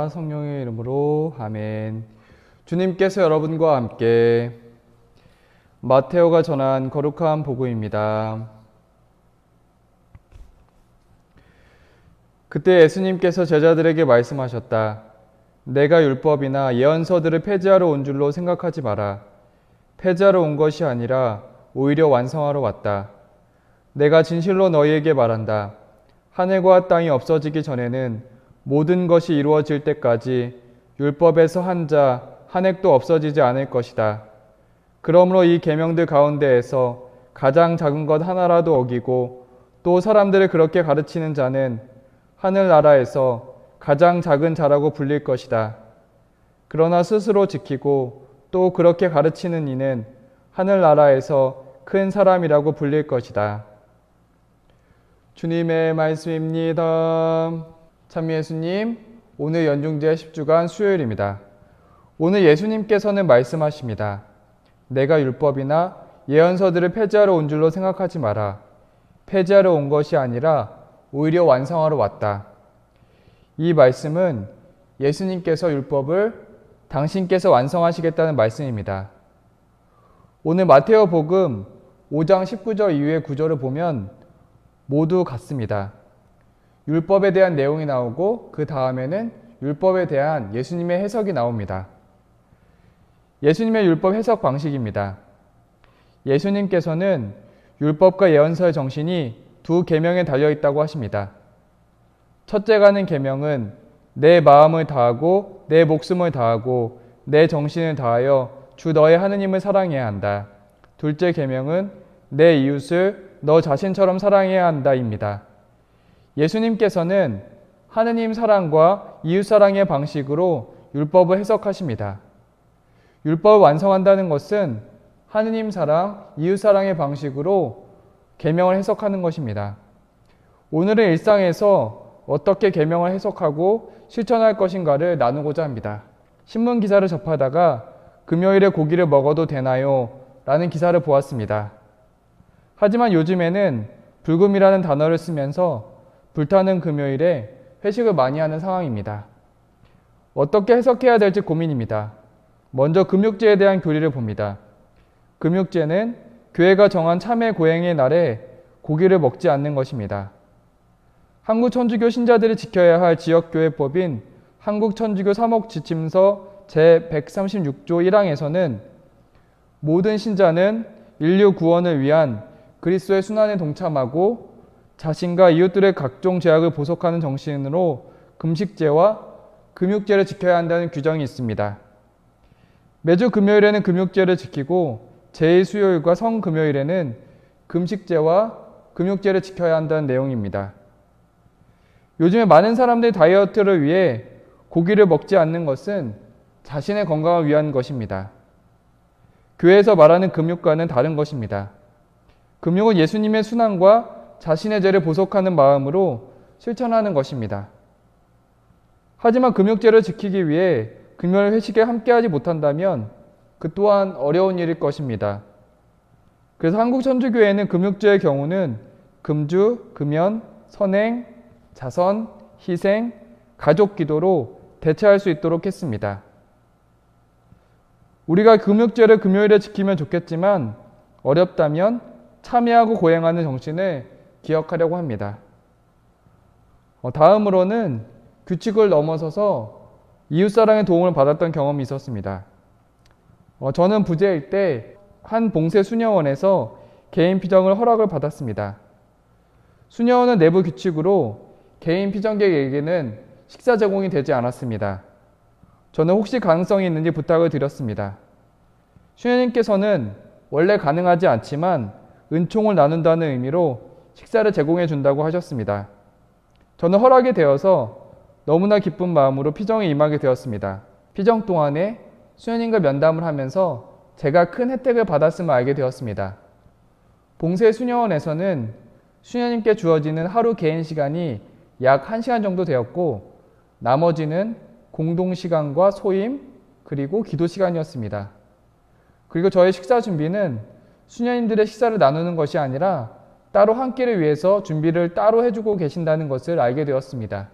아버지와 성령의 이름으로 아멘. 주님께서 여러분과 함께 마테오가 전한 거룩한 복음입니다. 그때 예수님께서 제자들에게 말씀하셨다. 내가 율법이나 예언서들을 폐지하러 온 줄로 생각하지 마라. 폐지하러 온 것이 아니라 오히려 완성하러 왔다. 내가 진실로 너희에게 말한다. 하늘과 땅이 없어지기 전에는 모든 것이 이루어질 때까지 율법에서 한 자, 한 획도 없어지지 않을 것이다. 그러므로 이 계명들 가운데에서 가장 작은 것 하나라도 어기고 또 사람들을 그렇게 가르치는 자는 하늘나라에서 가장 작은 자라고 불릴 것이다. 그러나 스스로 지키고 또 그렇게 가르치는 이는 하늘나라에서 큰 사람이라고 불릴 것이다. 주님의 말씀입니다. 참 예수님, 오늘 연중제 10주간 수요일입니다. 오늘 예수님께서는 말씀하십니다. 내가 율법이나 예언서들을 폐지하러 온 줄로 생각하지 마라. 폐지하러 온 것이 아니라 오히려 완성하러 왔다. 이 말씀은 예수님께서 율법을 당신께서 완성하시겠다는 말씀입니다. 오늘 마테오 복음 5장 19절 이후의 구절을 보면 모두 같습니다. 율법에 대한 내용이 나오고 그 다음에는 율법에 대한 예수님의 해석이 나옵니다. 예수님의 율법 해석 방식입니다. 예수님께서는 율법과 예언서의 정신이 두 계명에 달려 있다고 하십니다. 첫째가는 계명은 내 마음을 다하고 내 목숨을 다하고 내 정신을 다하여 주 너의 하느님을 사랑해야 한다. 둘째 계명은 내 이웃을 너 자신처럼 사랑해야 한다입니다. 예수님께서는 하느님 사랑과 이웃 사랑의 방식으로 율법을 해석하십니다. 율법을 완성한다는 것은 하느님 사랑, 이웃 사랑의 방식으로 계명을 해석하는 것입니다. 오늘은 일상에서 어떻게 계명을 해석하고 실천할 것인가를 나누고자 합니다. 신문 기사를 접하다가 금요일에 고기를 먹어도 되나요? 라는 기사를 보았습니다. 하지만 요즘에는 불금이라는 단어를 쓰면서 불타는 금요일에 회식을 많이 하는 상황입니다. 어떻게 해석해야 될지 고민입니다. 먼저 금육제에 대한 교리를 봅니다. 금육제는 교회가 정한 참회 고행의 날에 고기를 먹지 않는 것입니다. 한국 천주교 신자들이 지켜야 할 지역교회법인 한국천주교 사목지침서 제136조 1항에서는 모든 신자는 인류 구원을 위한 그리스도의 순환에 동참하고 자신과 이웃들의 각종 죄악을 보속하는 정신으로 금식제와 금육제를 지켜야 한다는 규정이 있습니다. 매주 금요일에는 금육제를 지키고 제2수요일과 성금요일에는 금식제와 금육제를 지켜야 한다는 내용입니다. 요즘에 많은 사람들이 다이어트를 위해 고기를 먹지 않는 것은 자신의 건강을 위한 것입니다. 교회에서 말하는 금육과는 다른 것입니다. 금육은 예수님의 순환과 자신의 죄를 보속하는 마음으로 실천하는 것입니다. 하지만 금육제를 지키기 위해 금요일 회식에 함께하지 못한다면 그 또한 어려운 일일 것입니다. 그래서 한국천주교회는 금육제의 경우는 금주, 금연, 선행, 자선, 희생, 가족기도로 대체할 수 있도록 했습니다. 우리가 금육제를 금요일에 지키면 좋겠지만 어렵다면 참여하고 고행하는 정신을 기억하려고 합니다. 다음으로는 규칙을 넘어서서 이웃사랑의 도움을 받았던 경험이 있었습니다. 저는 부재일 때 한 봉쇄 수녀원에서 개인 피정을 허락을 받았습니다. 수녀원은 내부 규칙으로 개인 피정객에게는 식사 제공이 되지 않았습니다. 저는 혹시 가능성이 있는지 부탁을 드렸습니다. 수녀님께서는 원래 가능하지 않지만 은총을 나눈다는 의미로 식사를 제공해 준다고 하셨습니다. 저는 허락이 되어서 너무나 기쁜 마음으로 피정에 임하게 되었습니다. 피정 동안에 수녀님과 면담을 하면서 제가 큰 혜택을 받았음을 알게 되었습니다. 봉쇄 수녀원에서는 수녀님께 주어지는 하루 개인 시간이 약 1시간 정도 되었고 나머지는 공동시간과 소임 그리고 기도 시간이었습니다. 그리고 저의 식사 준비는 수녀님들의 식사를 나누는 것이 아니라 따로 한 끼를 위해서 준비를 따로 해주고 계신다는 것을 알게 되었습니다.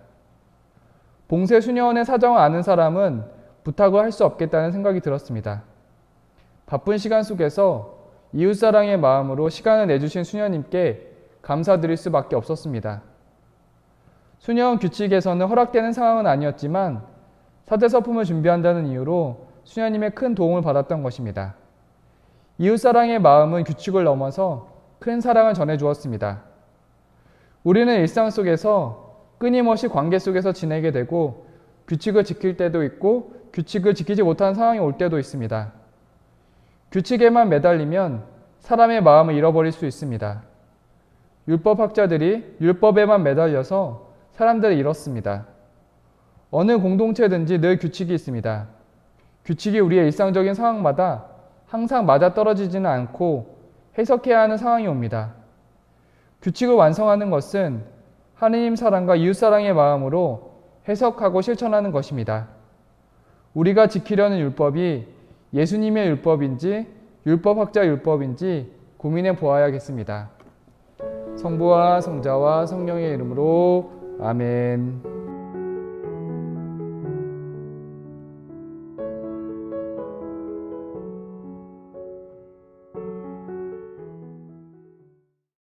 봉쇄 수녀원의 사정을 아는 사람은 부탁을 할 수 없겠다는 생각이 들었습니다. 바쁜 시간 속에서 이웃사랑의 마음으로 시간을 내주신 수녀님께 감사드릴 수밖에 없었습니다. 수녀원 규칙에서는 허락되는 상황은 아니었지만 사제서품을 준비한다는 이유로 수녀님의 큰 도움을 받았던 것입니다. 이웃사랑의 마음은 규칙을 넘어서 큰 사랑을 전해주었습니다. 우리는 일상 속에서 끊임없이 관계 속에서 지내게 되고 규칙을 지킬 때도 있고 규칙을 지키지 못하는 상황이 올 때도 있습니다. 규칙에만 매달리면 사람의 마음을 잃어버릴 수 있습니다. 율법학자들이 율법에만 매달려서 사람들을 잃었습니다. 어느 공동체든지 늘 규칙이 있습니다. 규칙이 우리의 일상적인 상황마다 항상 맞아떨어지지는 않고 해석해야 하는 상황이 옵니다. 규칙을 완성하는 것은 하느님 사랑과 이웃 사랑의 마음으로 해석하고 실천하는 것입니다. 우리가 지키려는 율법이 예수님의 율법인지 율법학자 율법인지 고민해 보아야겠습니다. 성부와 성자와 성령의 이름으로 아멘.